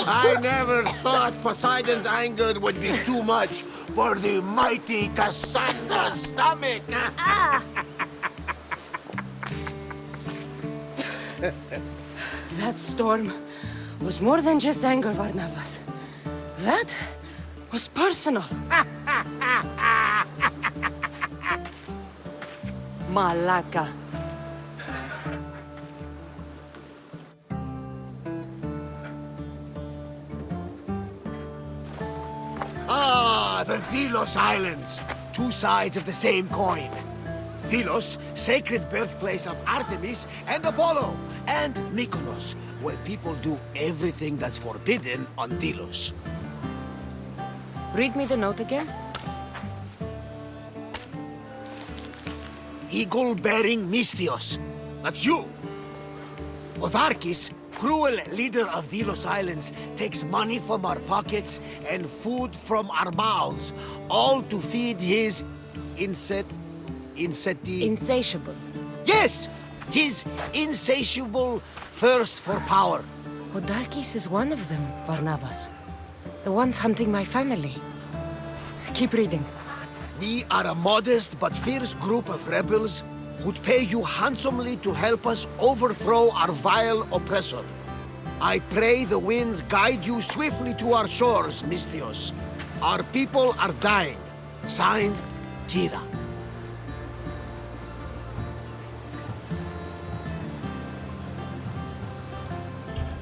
I never thought Poseidon's anger would be too much for the mighty Cassandra's stomach. That storm was more than just anger, Barnabas. That was personal. Malaka. Ah, the Delos Islands. Two sides of the same coin. Delos, sacred birthplace of Artemis and Apollo. And Mykonos, where people do everything that's forbidden on Delos. Read me the note again. Eagle-bearing Mystios. That's you. Otharkis, cruel leader of Delos Islands, takes money from our pockets and food from our mouths, all to feed his Insatiable. Yes! His insatiable thirst for power. Odarkis is one of them, Barnabas. The ones hunting my family. Keep reading. We are a modest but fierce group of rebels who'd pay you handsomely to help us overthrow our vile oppressor. I pray the winds guide you swiftly to our shores, Mystios. Our people are dying. Signed, Kira.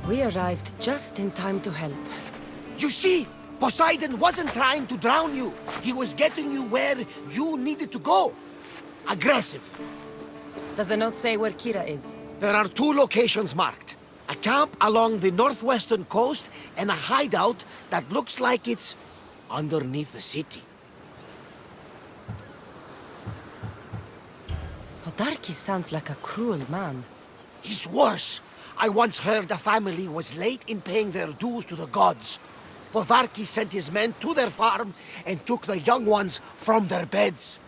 We arrived just in time to help. You see, Poseidon wasn't trying to drown you. He was getting you where you needed to go. Aggressive. Does the note say where Kira is? There are two locations marked. A camp along the northwestern coast and a hideout that looks like it's underneath the city. Odarkis sounds like a cruel man. He's worse. I once heard a family was late in paying their dues to the gods. Otharkis sent his men to their farm and took the young ones from their beds.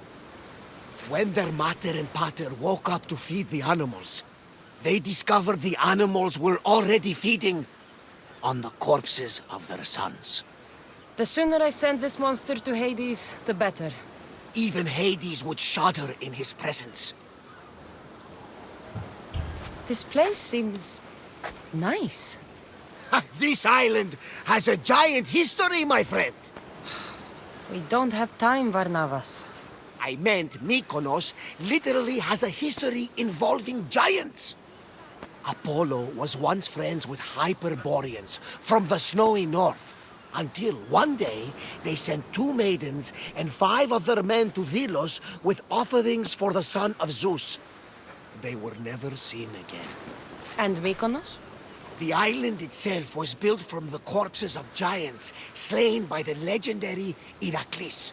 When their mater and pater woke up to feed the animals, they discovered the animals were already feeding on the corpses of their sons. The sooner I send this monster to Hades, the better. Even Hades would shudder in his presence. This place seems nice. This island has a giant history, my friend. We don't have time, Barnabas. I meant Mykonos literally has a history involving giants. Apollo was once friends with Hyperboreans from the snowy north. Until one day, they sent 2 maidens and 5 of their men to Delos with offerings for the son of Zeus. They were never seen again. And Mykonos? The island itself was built from the corpses of giants slain by the legendary Iraklis.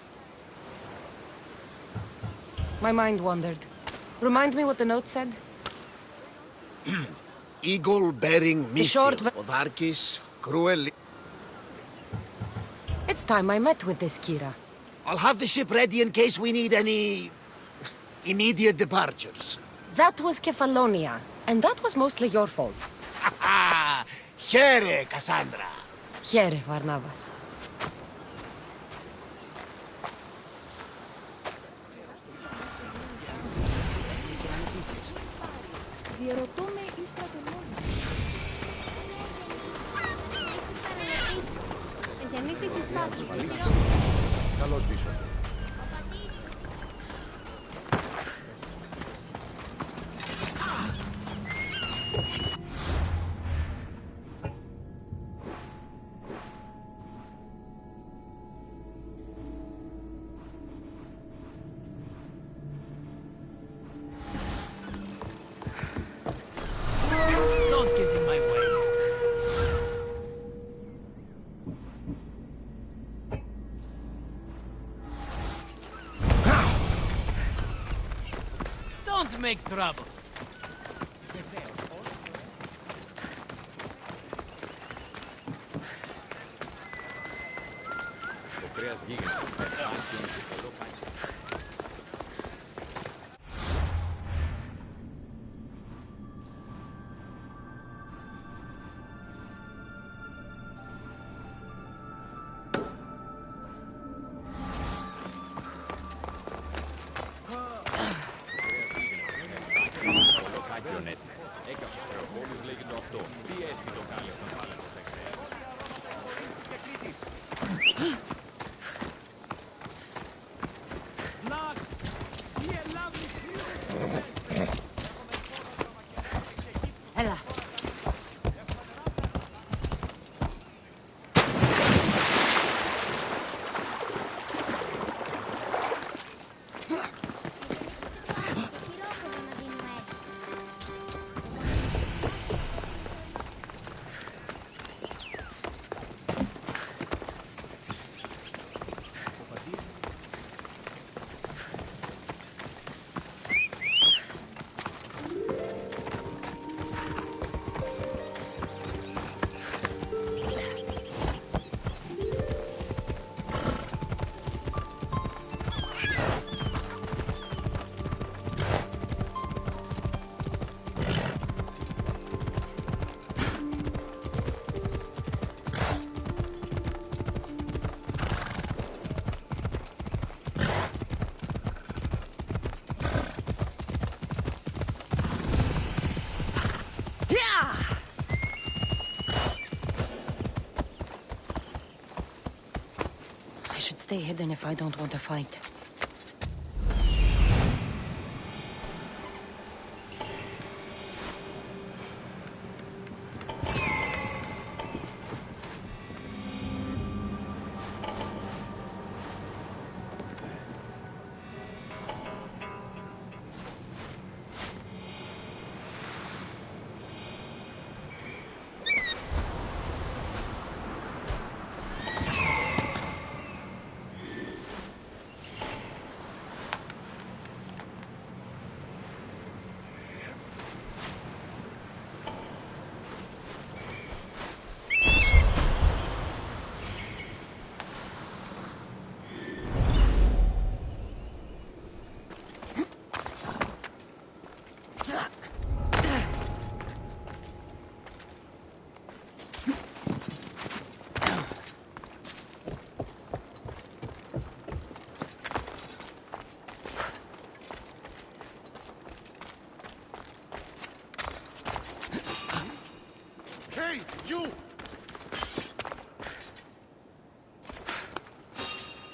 My mind wandered. Remind me what the note said? Eagle-bearing short Mystios, Otharkis, cruel... It's time I met with this Kira. I'll have the ship ready in case we need any... immediate departures. That was Kefalonia, and that was mostly your fault. Here, Cassandra. Here, Barnabas. Καλώς πίσω. Don't get in my way. Don't make trouble. Το κρέας γίγνεται. should stay hidden if I don't want to fight. Hey, you!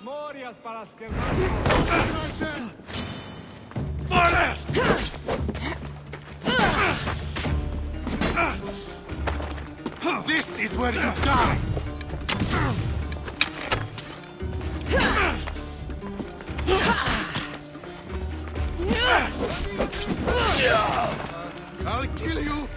Morias para This is where you die! I'll kill you!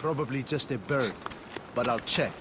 Probably just a bird, but I'll check.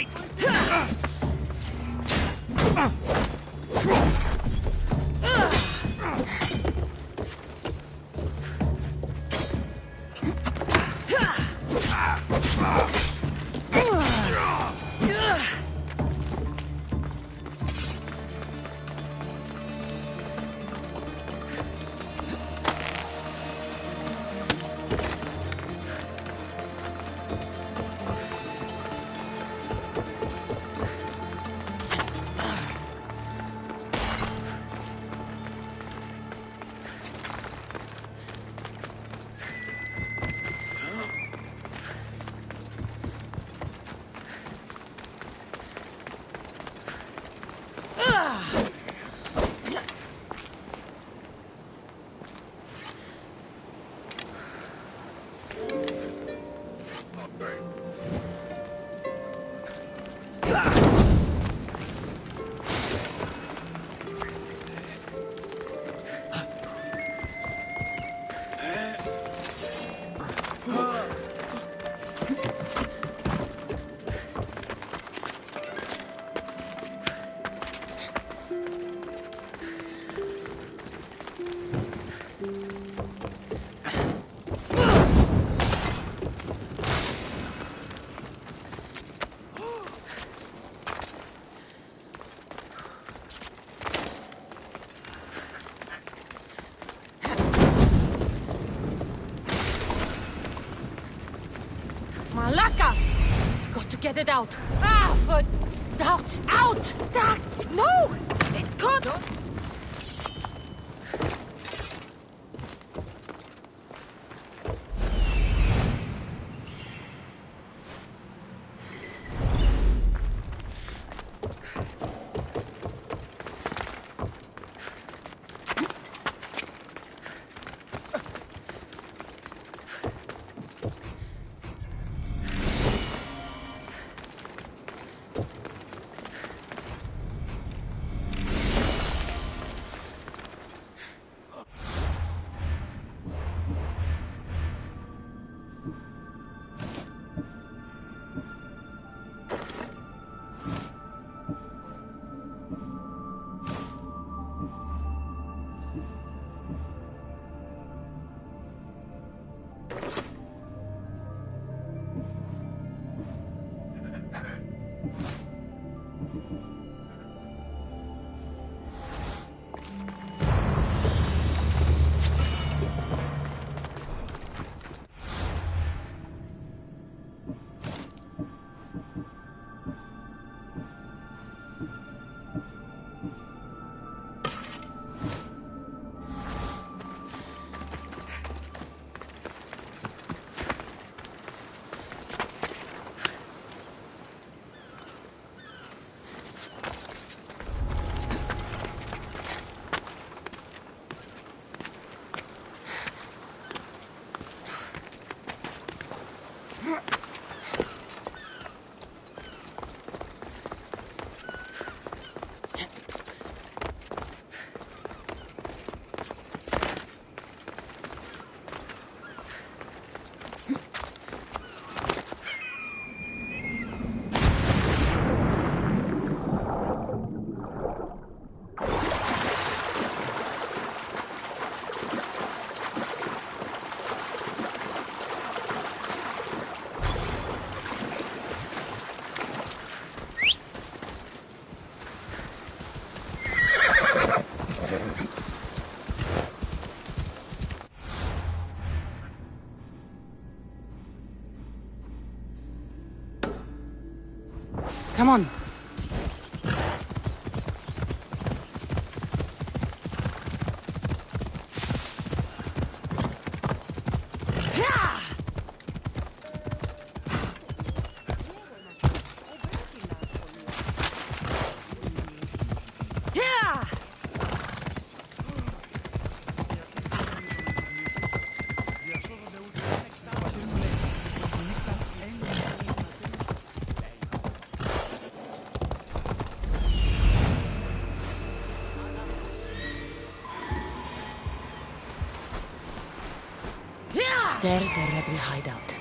fights! Malaka! Got to get it out. Ah, for... Out! Out! Ah, no! It's caught! Come on. There's the rebel hideout.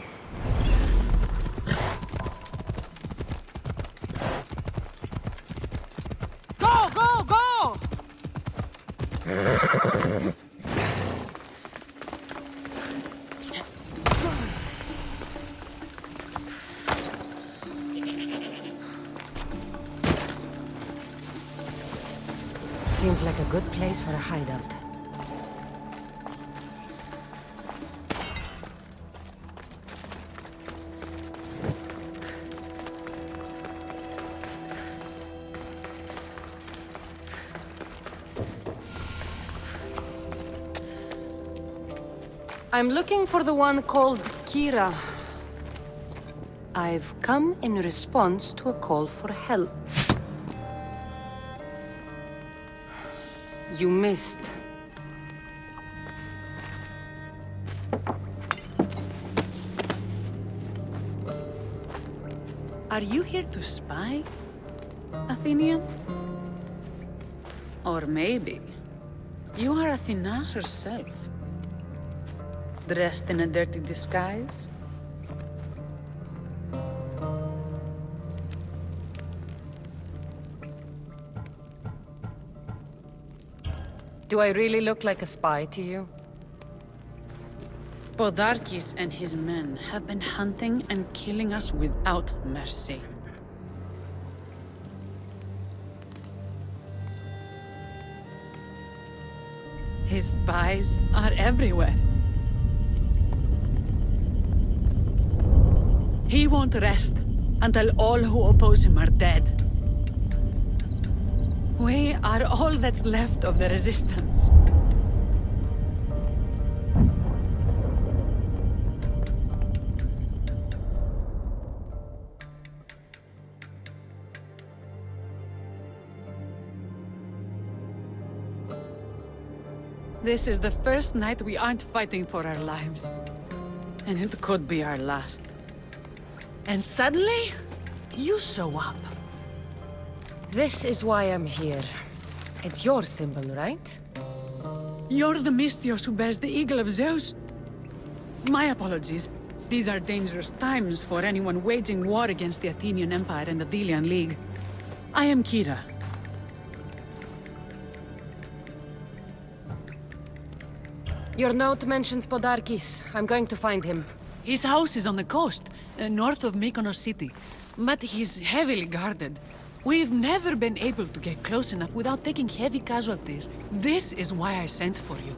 Seems like a good place for a hideout. I'm looking for the one called Kira. I've come in response to a call for help. You missed. Are you here to spy, Athenian? Or maybe you are Athena herself, dressed in a dirty disguise? Do I really look like a spy to you? Podarkis and his men have been hunting and killing us without mercy. His spies are everywhere. He won't rest until all who oppose him are dead. We are all that's left of the resistance. This is the first night we aren't fighting for our lives. And it could be our last. And suddenly, you show up. This is why I'm here. It's your symbol, right? You're the Mystios who bears the eagle of Zeus? My apologies. These are dangerous times for anyone waging war against the Athenian Empire and the Delian League. I am Kira. Your note mentions Podarkis. I'm going to find him. His house is on the coast, north of Mykonos city. But he's heavily guarded. We've never been able to get close enough without taking heavy casualties. This is why I sent for you.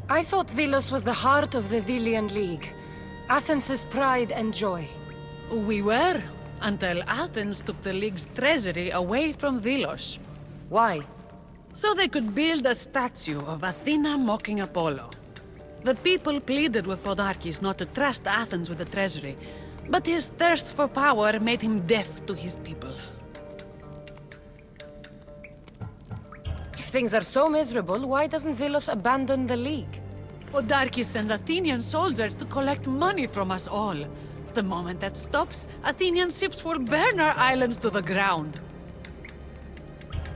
I thought Delos was the heart of the Delian League. Athens' pride and joy. We were, until Athens took the League's treasury away from Delos. Why? So they could build a statue of Athena mocking Apollo. The people pleaded with Podarkis not to trust Athens with the treasury, but his thirst for power made him deaf to his people. If things are so miserable, why doesn't Delos abandon the League? Podarkis sends Athenian soldiers to collect money from us all. The moment that stops, Athenian ships will burn our islands to the ground.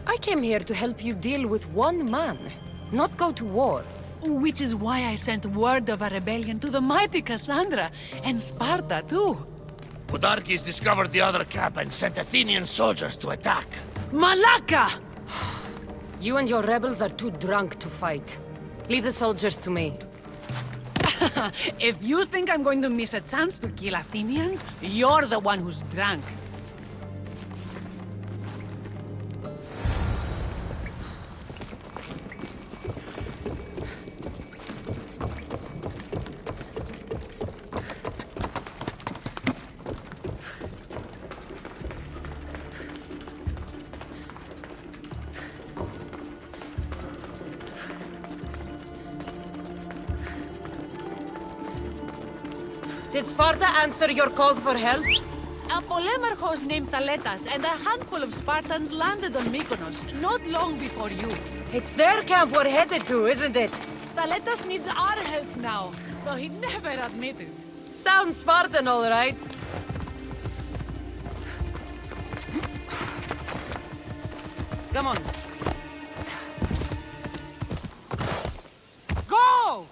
I came here to help you deal with one man, not go to war. Which is why I sent word of a rebellion to the mighty Cassandra, and Sparta too. Podarkis discovered the other camp and sent Athenian soldiers to attack. Malaka! You and your rebels are too drunk to fight. Leave the soldiers to me. If you think I'm going to miss a chance to kill Athenians, you're the one who's drunk. Did Sparta answer your call for help? A polemarchos named Thaletas and a handful of Spartans landed on Mykonos not long before you. It's their camp we're headed to, isn't it? Thaletas needs our help now, though he never admitted. Sounds Spartan, all right. Come on. Go!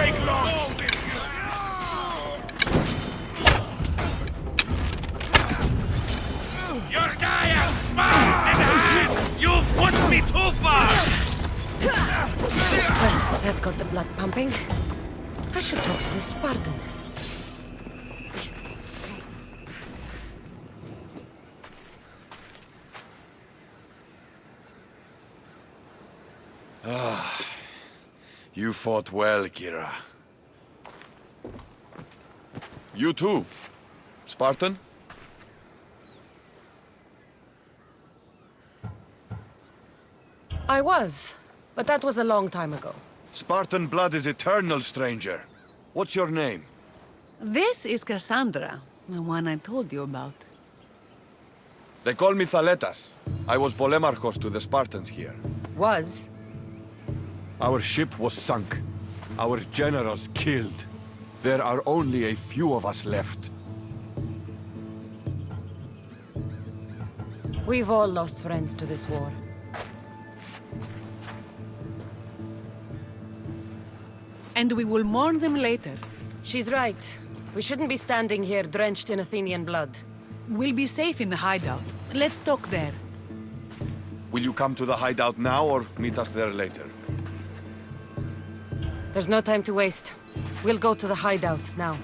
take long! You're dying, smart in hand! You've pushed me too far! That got the blood pumping. I should talk to the Spartan. You fought well, Kira. You too, Spartan? I was, but that was a long time ago. Spartan blood is eternal, stranger. What's your name? This is Cassandra, the one I told you about. They call me Thaletas. I was Polemarchos to the Spartans here. Was? Our ship was sunk. Our generals killed. There are only a few of us left. We've all lost friends to this war. And we will mourn them later. She's right. We shouldn't be standing here drenched in Athenian blood. We'll be safe in the hideout. Let's talk there. Will you come to the hideout now or meet us there later? There's no time to waste. We'll go to the hideout now.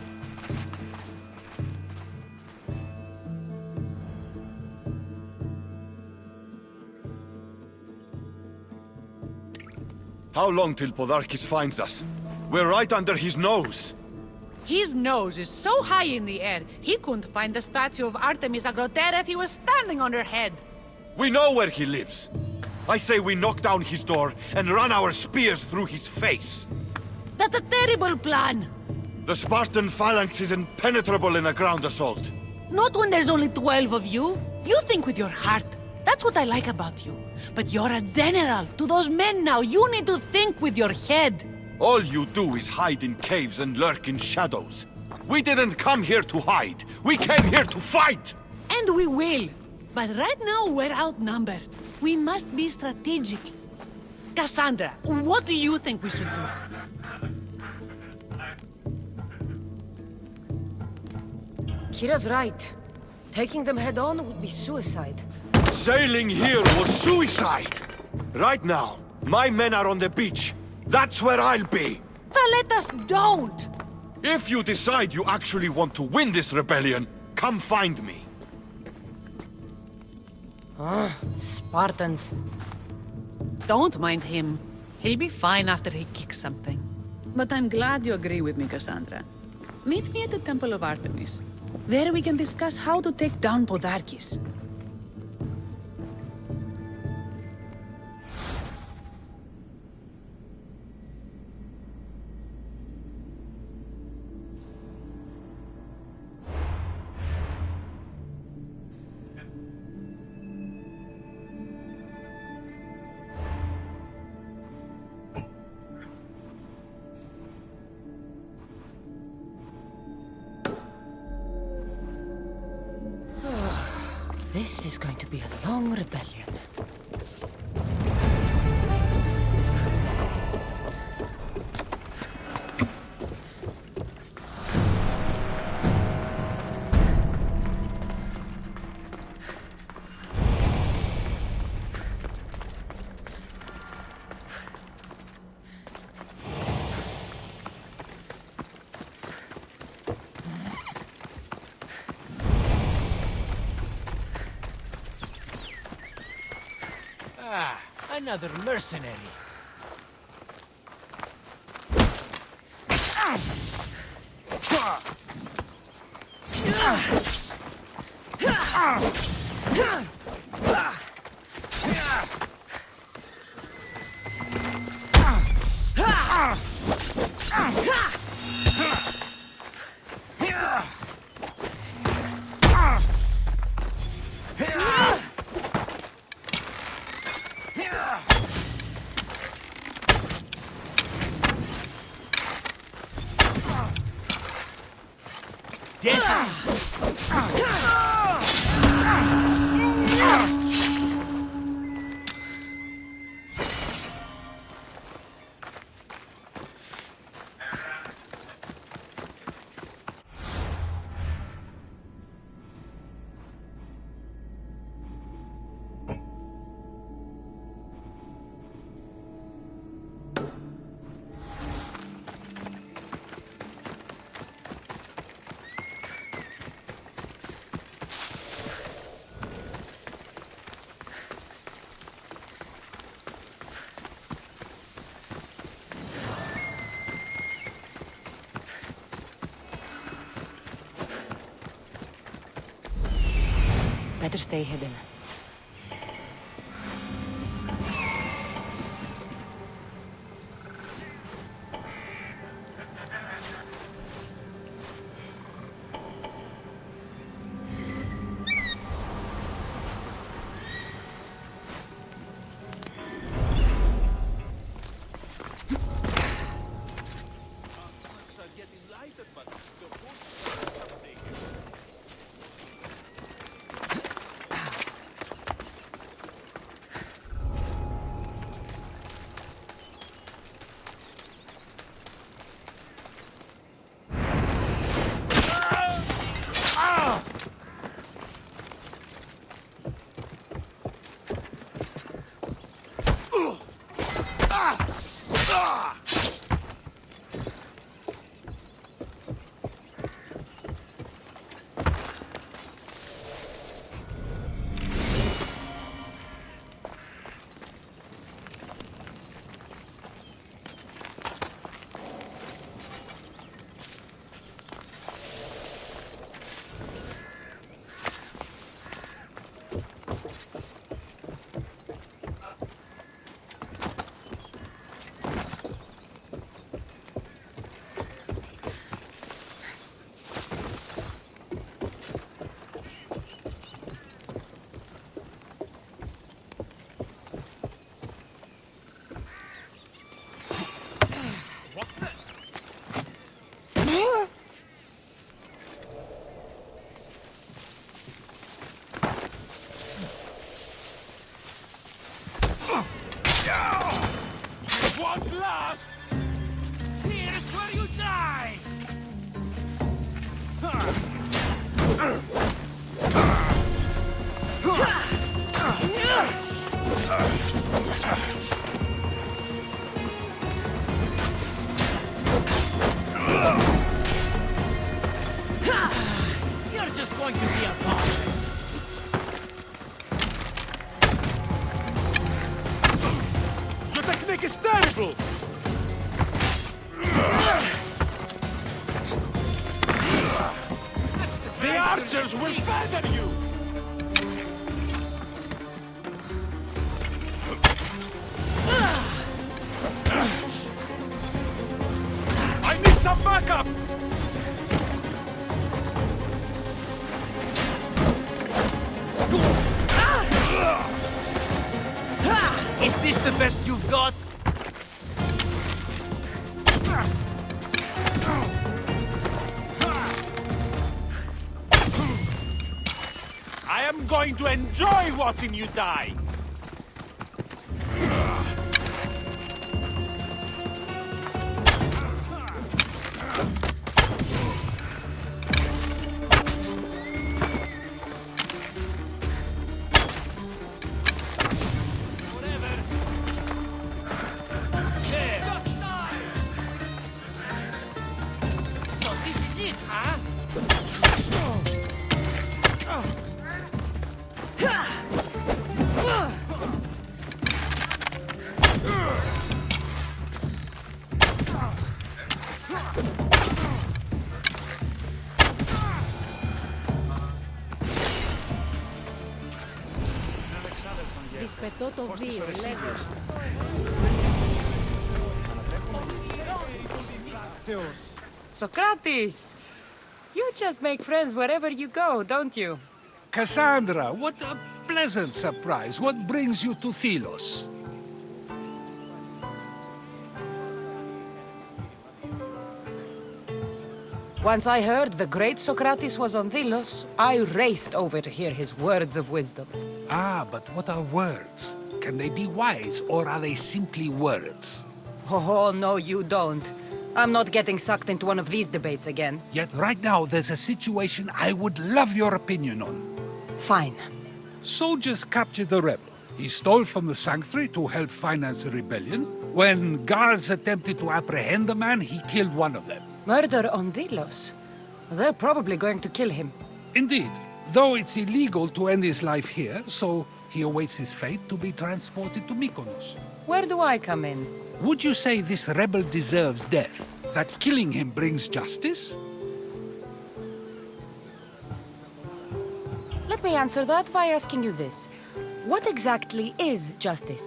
How long till Podarkis finds us? We're right under his nose. His nose is so high in the air, he couldn't find the statue of Artemis Agrotera if he was standing on her head. We know where he lives. I say we knock down his door and run our spears through his face. That's a terrible plan. The Spartan phalanx is impenetrable in a ground assault. Not when there's only 12 of you. You think with your heart. That's what I like about you. But you're a general. To those men now, you need to think with your head. All you do is hide in caves and lurk in shadows. We didn't come here to hide. We came here to fight! And we will. But right now, we're outnumbered. We must be strategic. Cassandra, what do you think we should do? Kira's right. Taking them head on would be suicide. Sailing here was suicide! Right now, my men are on the beach. That's where I'll be! Let us don't! If you decide you actually want to win this rebellion, come find me. Spartans. Don't mind him. He'll be fine after he kicks something. But I'm glad you agree with me, Cassandra. Meet me at the Temple of Artemis. There we can discuss how to take down Podarkis. This is going to be a long rebellion. Another mercenary. stay hidden. Won't last! Here's where you die! You're just going to be a boss. Your technique is terrible! The archers will feather you! I need some backup! Is this the best you've got? I am going to enjoy watching you die! Δυσπετώ το βίο, λέγος. Socrates! You just make friends wherever you go, don't you? Cassandra, what a pleasant surprise. What brings you to Thelos? Once I heard the great Socrates was on Delos, I raced over to hear his words of wisdom. Ah, but what are words? Can they be wise, or are they simply words? Oh, no, you don't. I'm not getting sucked into one of these debates again. Yet right now, there's a situation I would love your opinion on. Fine. Soldiers captured the rebel. He stole from the sanctuary to help finance the rebellion. When guards attempted to apprehend the man, he killed one of them. Murder on Delos? They're probably going to kill him. Indeed, though it's illegal to end his life here, so he awaits his fate to be transported to Mykonos. Where do I come in? Would you say this rebel deserves death? That killing him brings justice? Let me me answer that by asking you this. What exactly is justice?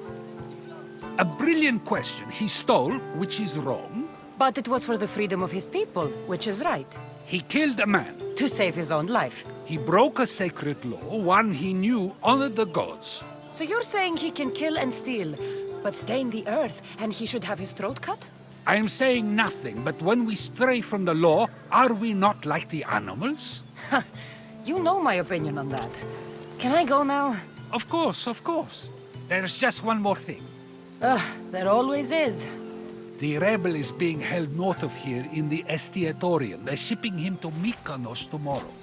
A brilliant question. He stole, which is wrong. But it was for the freedom of his people, which is right. He killed a man. To save his own life. He broke a sacred law, one he knew honored the gods. So you're saying he can kill and steal, but stain the earth, and he should have his throat cut? I am saying nothing, but when we stray from the law, are we not like the animals? You know my opinion on that. Can I go now? Of course, of course. There's just one more thing. There always is. The rebel is being held north of here in the Estiatorium. They're shipping him to Mykonos tomorrow.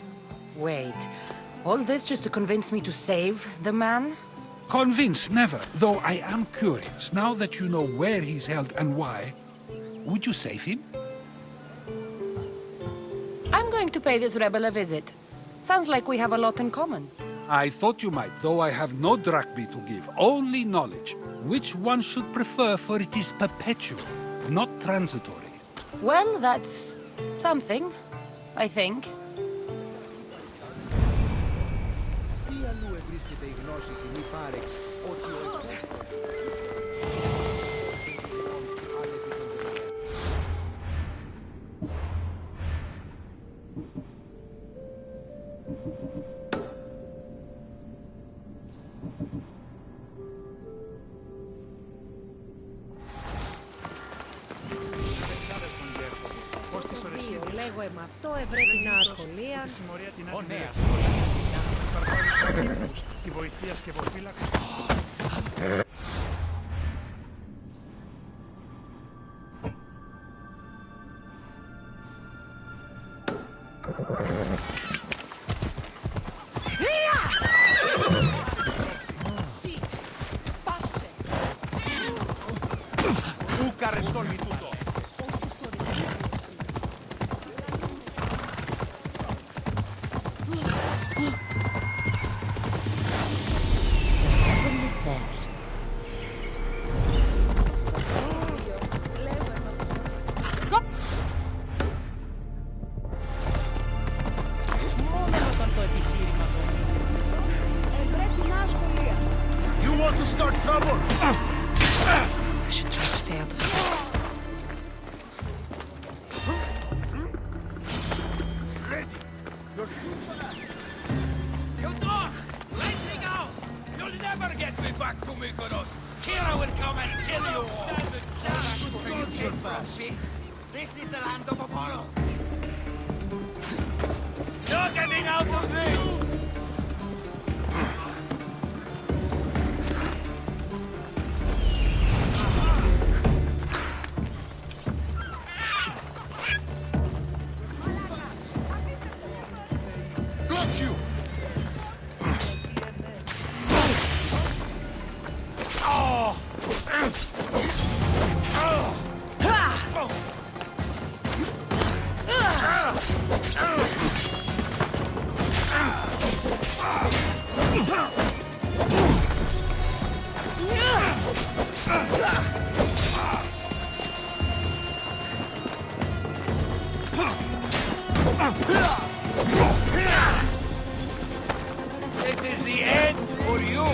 Wait, all this just to convince me to save the man? Convinced, never. Though I am curious, now that you know where he's held and why, would you save him? I'm going to pay this rebel a visit. Sounds like we have a lot in common. I thought you might, though I have no drachmae to give, only knowledge. Which one should prefer, for it is perpetual, not transitory. Well, that's something, I think. Λέγω με αυτό ευρέτη νέα σχολεία. Συμμορία την άλλη νέα. Η βοηθεία σκευοφύλακα. Ούκαρε στόλμη τούτο. You want to start trouble? I should try to stay out of sight. You dog! Let me go! You'll never get me back to Mykonos! Kira will come and kill you all! This is the land of Apollo. You're getting out of this! Got you! This is the end for you!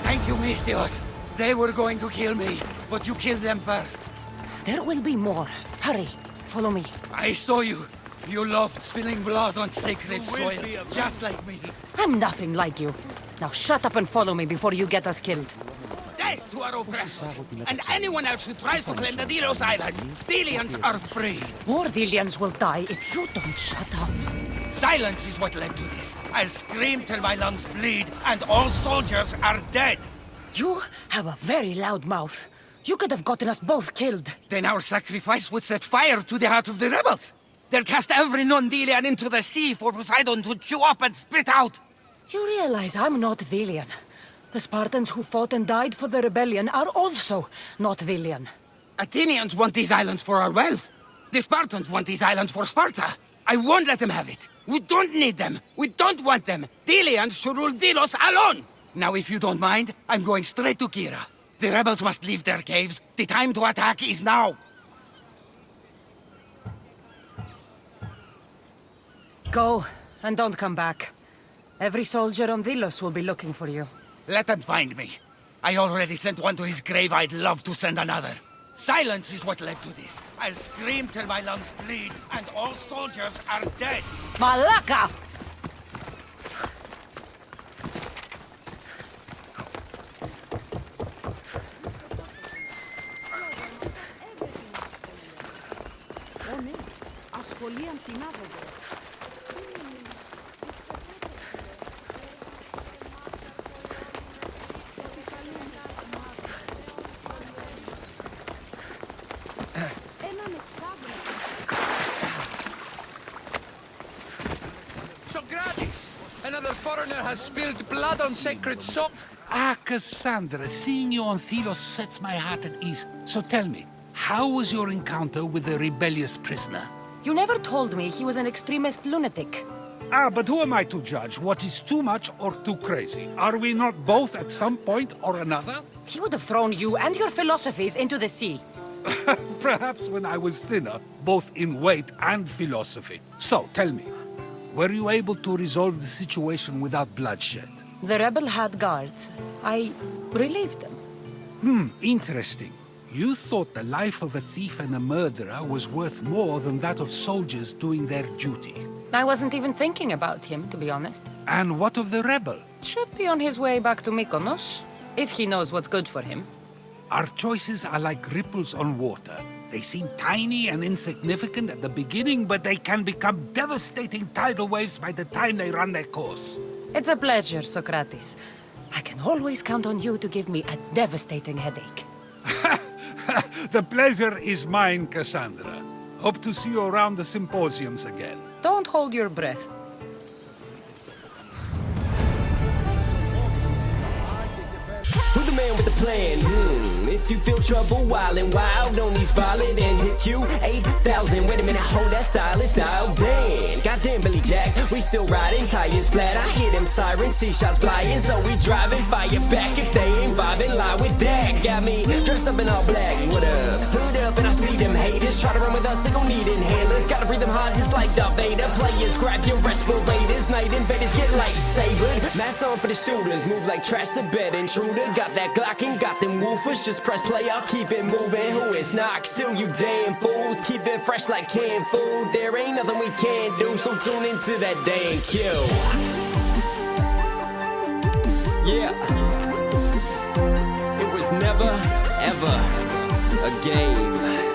Thank you, Mistios. They were going to kill me, but you killed them first. There will be more. Hurry, follow me. I saw you. You loved spilling blood on sacred soil, just like me. I'm nothing like you. Now shut up and follow me before you get us killed. They death to our oppressors, and anyone else who tries to claim the Delos Islands. Delians are free. More Delians will die if you don't shut up. Silence is what led to this. I'll scream till my lungs bleed, and all soldiers are dead. You have a very loud mouth. You could have gotten us both killed. Then our sacrifice would set fire to the heart of the rebels. They'll cast every non-Delian into the sea for Poseidon to chew up and spit out. You realize I'm not Delian. The Spartans who fought and died for the rebellion are also not Delian. Athenians want these islands for our wealth. The Spartans want these islands for Sparta. I won't let them have it. We don't need them. We don't want them. Delians should rule Delos alone. Now, if you don't mind, I'm going straight to Kira. The rebels must leave their caves. The time to attack is now. Go, and don't come back. Every soldier on Delos will be looking for you. Let them find me. I already sent one to his grave. I'd love to send another. Silence is what led to this. I'll scream till my lungs bleed, and all soldiers are dead. Malaka! Ασχολίαν την άδοδο. Socrates! Another foreigner has spilled blood on sacred soil. Ah, Cassandra, seeing you on Thelos sets my heart at ease. So tell me, how was your encounter with the rebellious prisoner? You never told me he was an extremist lunatic. Ah, but who am I to judge what is too much or too crazy? Are we not both at some point or another? He would have thrown you and your philosophies into the sea. Perhaps when I was thinner, both in weight and philosophy. So, tell me, were you able to resolve the situation without bloodshed? The rebel had guards. I relieved them. Interesting. You thought the life of a thief and a murderer was worth more than that of soldiers doing their duty. I wasn't even thinking about him, to be honest. And what of the rebel? Should be on his way back to Mykonos, if he knows what's good for him. Our choices are like ripples on water. They seem tiny and insignificant at the beginning, but they can become devastating tidal waves by the time they run their course. It's a pleasure, Socrates. I can always count on you to give me a devastating headache. The pleasure is mine, Cassandra. Hope to see you around the symposiums again. Don't hold your breath. Who's the man with the plan? If you feel trouble, wild and wild on these violent DanQ8000. Wait a minute, hold that style, it's dialed in. Goddamn Billy Jack, we still riding, tires flat. I hear them sirens, see shots flying, so we driving, fire back. If they ain't vibing, lie with that. Got me dressed up in all black, what up? Hood up and I see them haters try to run with us, they gon' need inhalers. Gotta breathe them hard just like Darth Vader. Players, grab your respirators, night invaders get lightsabered. Mask on for the shooters, move like trash to bed intruder. Got that Glock and got them woofers, just press play, I'll keep it moving. Who is not still you damn fools? Keep it fresh like canned food. There ain't nothing we can't do, so tune into that DanQ. Yeah. It was never, ever a game.